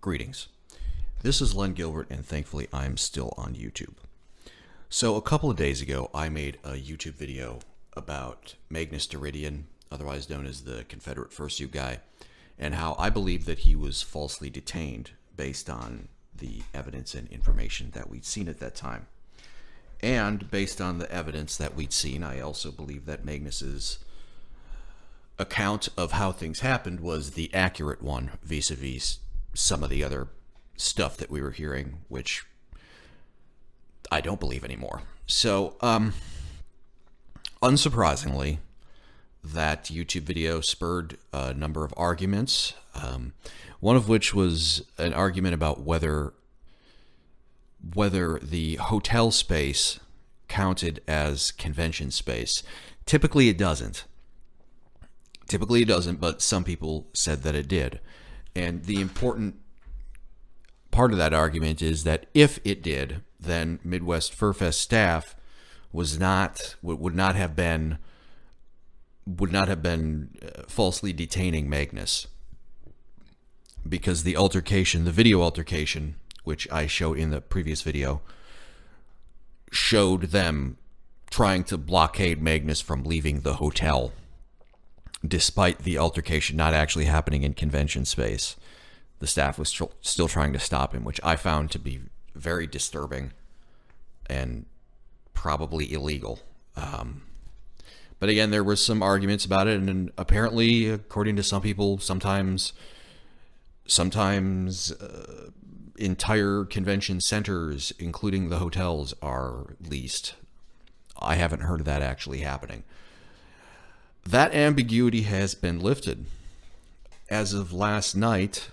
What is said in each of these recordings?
Greetings. This is Len Gilbert, and thankfully I'm still on YouTube. So a couple of days ago, I made a YouTube video about Magnus otherwise known as the Confederate fursuit guy, and how I believe that he was falsely detained based on the evidence and information that we'd seen at that time. And based on the evidence that we'd seen, I also believe that Magnus's account of how things happened was the accurate one vis-a-vis some of the other stuff that we were hearing, which I don't believe anymore. So, unsurprisingly, that YouTube video spurred a number of arguments, one of which was an argument about whether the hotel space counted as convention space. Typically it doesn't, but some people said that it did. And the important part of that argument is that if it did, then Midwest Fur Fest staff would not have been falsely detaining Magnus, because the video altercation, which I showed in the previous video, showed them trying to blockade Magnus from leaving the hotel, despite the altercation not actually happening in convention space. The staff was still trying to stop him, which I found to be very disturbing and probably illegal. But again, there were some arguments about it, and apparently, according to some people, sometimes entire convention centers, including the hotels, are leased. I haven't heard of that actually happening. That ambiguity has been lifted. As of last night,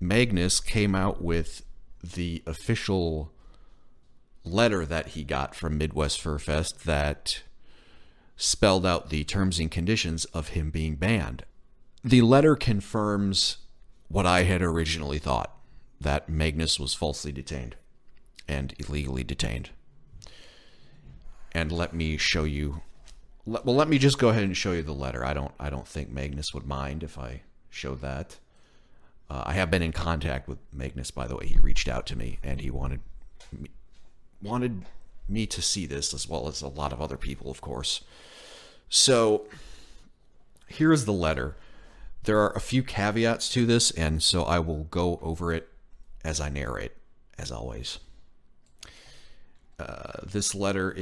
Magnus came out with the official letter that he got from Midwest Fur Fest that spelled out the terms and conditions of him being banned. The letter confirms what I had originally thought, that Magnus was falsely detained and illegally detained. And let me show you. Well, let me just go ahead and show you the letter. I don't think Magnus would mind if I showed that. I have been in contact with Magnus, by the way. He reached out to me, and he wanted me to see this, as well as a lot of other people, of course. So here is the letter. There are a few caveats to this, and so I will go over it as I narrate, as always. This letter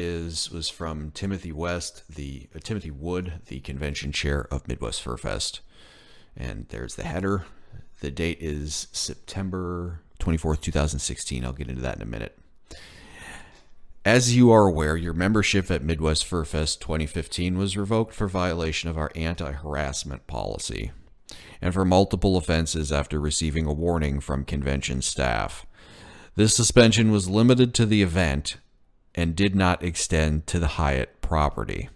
was from Timothy Wood, the convention chair of Midwest Fur Fest. And there's the header. The date is September 24th, 2016. I'll get into that in a minute. As you are aware, your membership at Midwest Fur Fest 2015 was revoked for violation of our anti-harassment policy and for multiple offenses after receiving a warning from convention staff. This suspension was limited to the event and did not extend to the Hyatt property.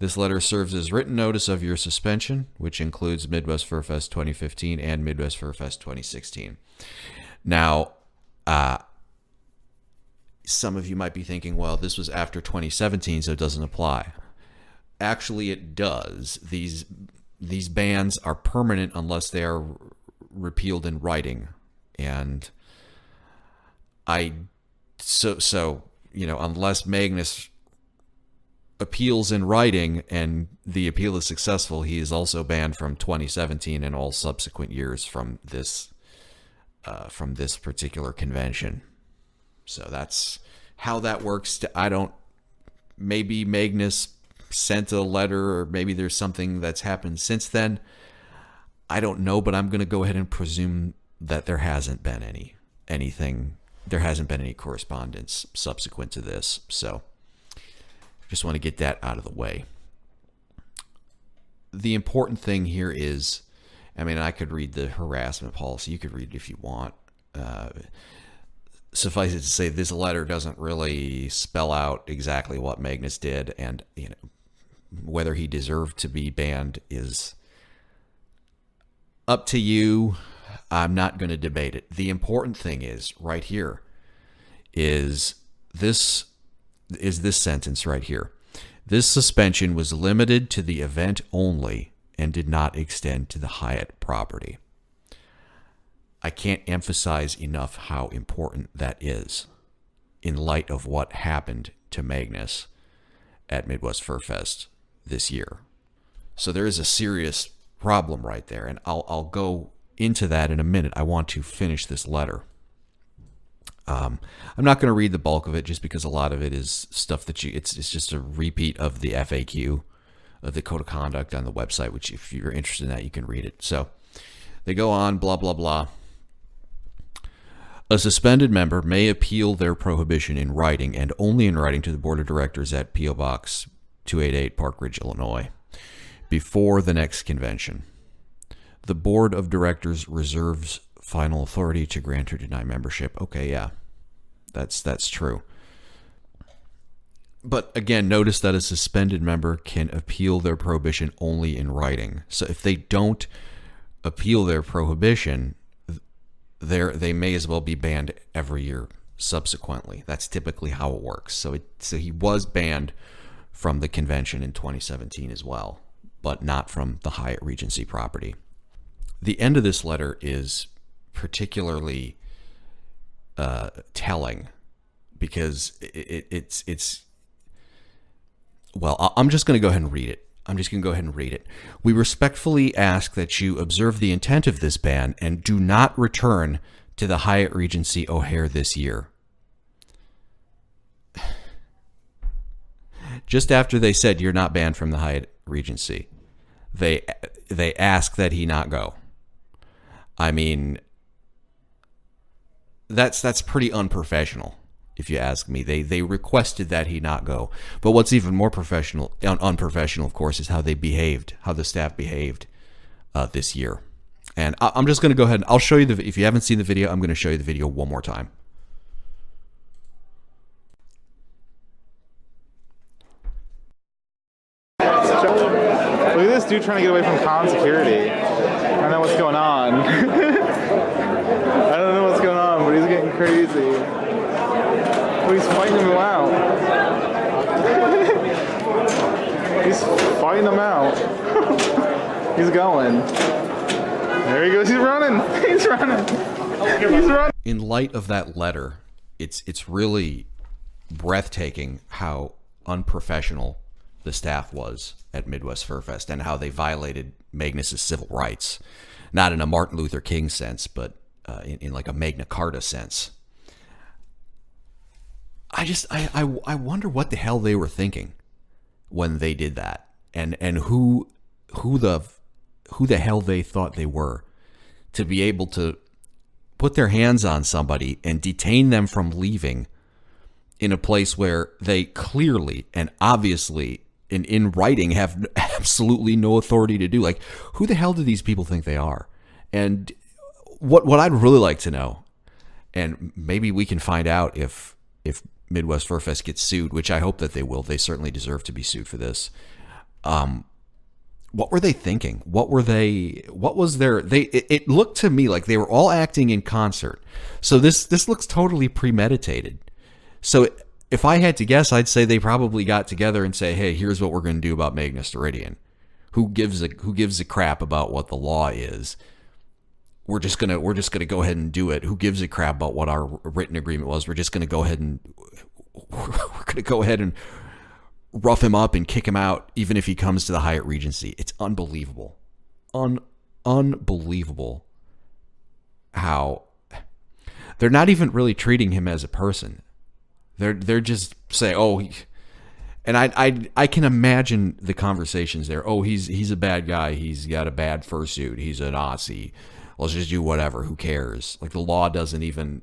This letter serves as written notice of your suspension, which includes Midwest Fur Fest 2015 and Midwest Fur Fest 2016. Now, some of you might be thinking, well, this was after 2017, so it doesn't apply. Actually, it does. These bans are permanent unless they are repealed in writing. And unless Magnus appeals in writing and the appeal is successful, he is also banned from 2017 and all subsequent years from this particular convention. So that's how that works. Maybe Magnus sent a letter, or maybe there's something that's happened since then. I don't know, but I'm going to go ahead and presume that there hasn't been anything. There hasn't been any correspondence subsequent to this. So just want to get that out of the way. The important thing here is, I could read the harassment policy. You could read it if you want. Suffice it to say, this letter doesn't really spell out exactly what Magnus did, and whether he deserved to be banned is up to you. I'm not going to debate it. The important thing is right here is this sentence right here. This suspension was limited to the event only and did not extend to the Hyatt property. I can't emphasize enough how important that is in light of what happened to Magnus at Midwest Fur Fest this year. So there is a serious problem right there, and I'll go into that in a minute. I want to finish this letter. I'm not going to read the bulk of it just because a lot of it is stuff that it's just a repeat of the FAQ of the Code of Conduct on the website, which if you're interested in that, you can read it. So they go on, blah, blah, blah. A suspended member may appeal their prohibition in writing and only in writing to the Board of Directors at P.O. Box 288, Park Ridge, Illinois, before the next convention. The Board of Directors reserves final authority to grant or deny membership. Okay, yeah, that's true. But again, notice that a suspended member can appeal their prohibition only in writing. So if they don't appeal their prohibition, they may as well be banned every year subsequently. That's typically how it works. So he was banned from the convention in 2017 as well, but not from the Hyatt Regency property. The end of this letter is particularly telling because it's well, I'm just going to go ahead and read it. We respectfully ask that you observe the intent of this ban and do not return to the Hyatt Regency O'Hare this year. Just after they said you're not banned from the Hyatt Regency, they ask that he not go. I mean, that's pretty unprofessional, if you ask me. They requested that he not go. But what's even more unprofessional, of course, is how the staff behaved this year. And I'm just going to go ahead and I'll show you if you haven't seen the video, I'm going to show you the video one more time. Look at this dude trying to get away from con security. I don't know what's going on. I don't know what's going on, but he's getting crazy. Oh, he's fighting him out. He's fighting him out. He's going. There he goes. He's running. He's running. He's running. In light of that letter, it's really breathtaking how unprofessional the staff was at Midwest Fur Fest and how they violated Magnus's civil rights, not in a Martin Luther King sense, but in like a Magna Carta sense. I wonder what the hell they were thinking when they did that, and who the hell they thought they were to be able to put their hands on somebody and detain them from leaving in a place where they clearly and obviously in writing have absolutely no authority to do. Like, who the hell do these people think they are? And what I'd really like to know, and maybe we can find out if Midwest Fur Fest gets sued, which I hope that they will. They certainly deserve to be sued for this. What were they thinking? What was their, it looked to me like they were all acting in concert. So this looks totally premeditated. So if I had to guess, I'd say they probably got together and say, hey, here's what we're going to do about Magnus Iridian. Who gives a crap about what the law is? We're just gonna go ahead and do it. Who gives a crap about what our written agreement was? We're just gonna go ahead and rough him up and kick him out, even if he comes to the Hyatt Regency. It's unbelievable, unbelievable how they're not even really treating him as a person. They're just saying, oh, and I can imagine the conversations there. Oh, he's a bad guy. He's got a bad fursuit. He's an Aussie. Let's just do whatever. Who cares? Like, the law doesn't even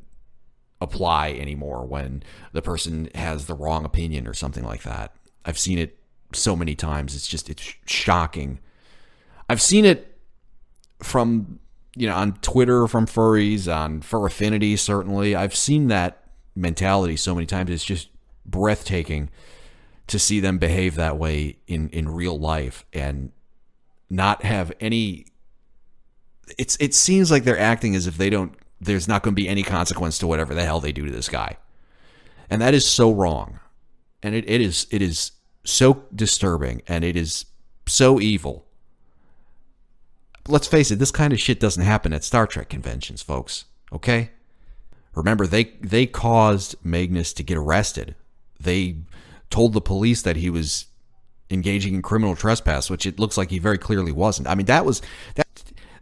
apply anymore when the person has the wrong opinion or something like that. I've seen it so many times. It's shocking. I've seen it from, on Twitter from furries, on Fur Affinity, certainly. I've seen that mentality so many times. It's just breathtaking to see them behave that way in real life and not have any. It seems like they're acting as if there's not going to be any consequence to whatever the hell they do to this guy. And that is so wrong. And it is so disturbing, and it is so evil. let's face it, this kind of shit doesn't happen at Star Trek conventions, folks. Okay? Remember, they caused Magnus to get arrested. They told the police that he was engaging in criminal trespass, which it looks like he very clearly wasn't. I mean,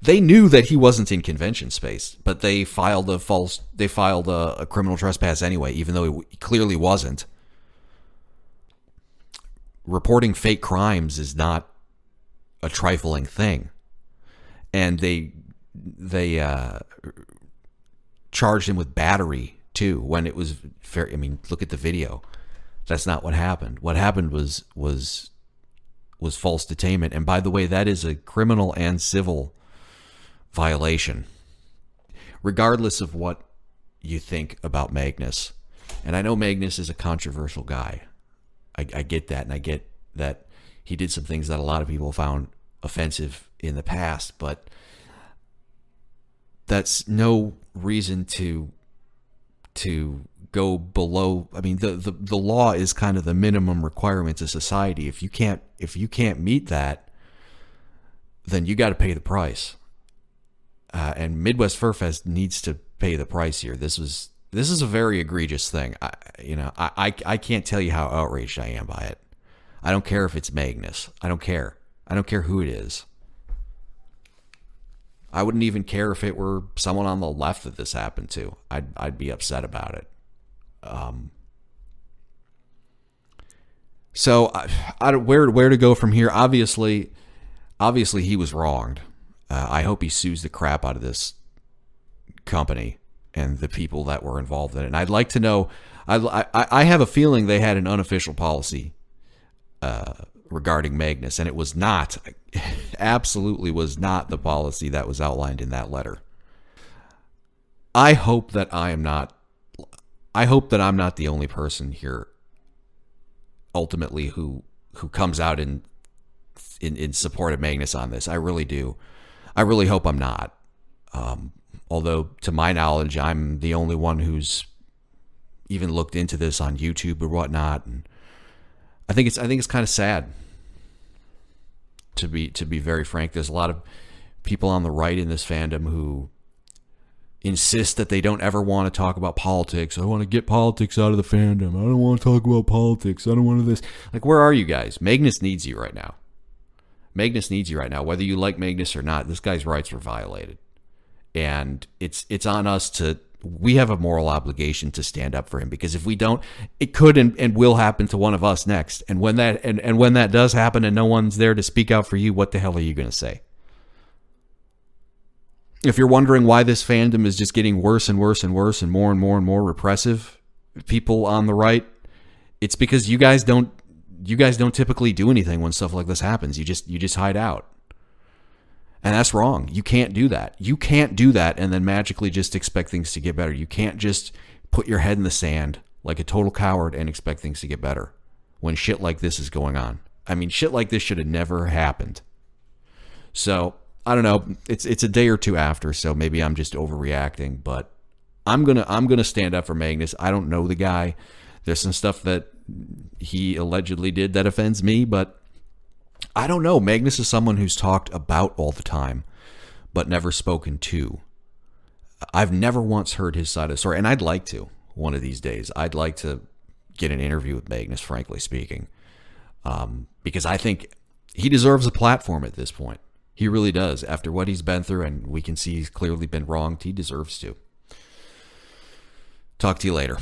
they knew that he wasn't in convention space, but they filed a criminal trespass anyway, even though he clearly wasn't. Reporting fake crimes is not a trifling thing. And they charged him with battery too, when it was fair. I mean, look at the video. That's not what happened. What happened was false detainment. And by the way, that is a criminal and civil violation. Regardless of what you think about Magnus, and I know Magnus is a controversial guy. I get that, and I get that he did some things that a lot of people found offensive in the past, but that's no reason to go below. I mean, the law is kind of the minimum requirements of society. If you can't meet that, then you got to pay the price. And Midwest Fur Fest needs to pay the price here. This is a very egregious thing. I can't tell you how outraged I am by it. I don't care if it's Magnus. I don't care. I don't care who it is. I wouldn't even care if it were someone on the left that this happened to. I'd be upset about it. So where to go from here? Obviously he was wronged. I hope he sues the crap out of this company and the people that were involved in it. And I'd like to know. I have a feeling they had an unofficial policy regarding Magnus, and it was not, absolutely was not the policy that was outlined in that letter. I hope that I'm not the only person here ultimately who comes out in support of Magnus on this. I really do. I really hope I'm not. Although to my knowledge, I'm the only one who's even looked into this on YouTube or whatnot, and I think it's kind of sad. To be very frank, there's a lot of people on the right in this fandom who insist that they don't ever want to talk about politics. I want to get politics out of the fandom. I don't want to talk about politics. I don't want to this. Like, where are you guys? Magnus needs you right now. Magnus needs you right now. Whether you like Magnus or not, this guy's rights were violated. And it's on us we have a moral obligation to stand up for him, because if we don't, it could and will happen to one of us next. And when that does happen and no one's there to speak out for you, what the hell are you going to say? If you're wondering why this fandom is just getting worse and worse and worse and more and more repressive, people on the right, it's because you guys don't typically do anything when stuff like this happens. You just hide out. And that's wrong. You can't do that. You can't do that and then magically just expect things to get better. You can't just put your head in the sand like a total coward and expect things to get better when shit like this is going on. I mean, shit like this should have never happened. So, I don't know. It's a day or two after, so maybe I'm just overreacting, but I'm gonna stand up for Magnus. I don't know the guy. There's some stuff that he allegedly did that offends me, but I don't know. Magnus is someone who's talked about all the time, but never spoken to. I've never once heard his side of the story, and I'd like to one of these days. I'd like to get an interview with Magnus, frankly speaking, because I think he deserves a platform at this point. He really does. After what he's been through, and we can see he's clearly been wronged, he deserves to. Talk to you later.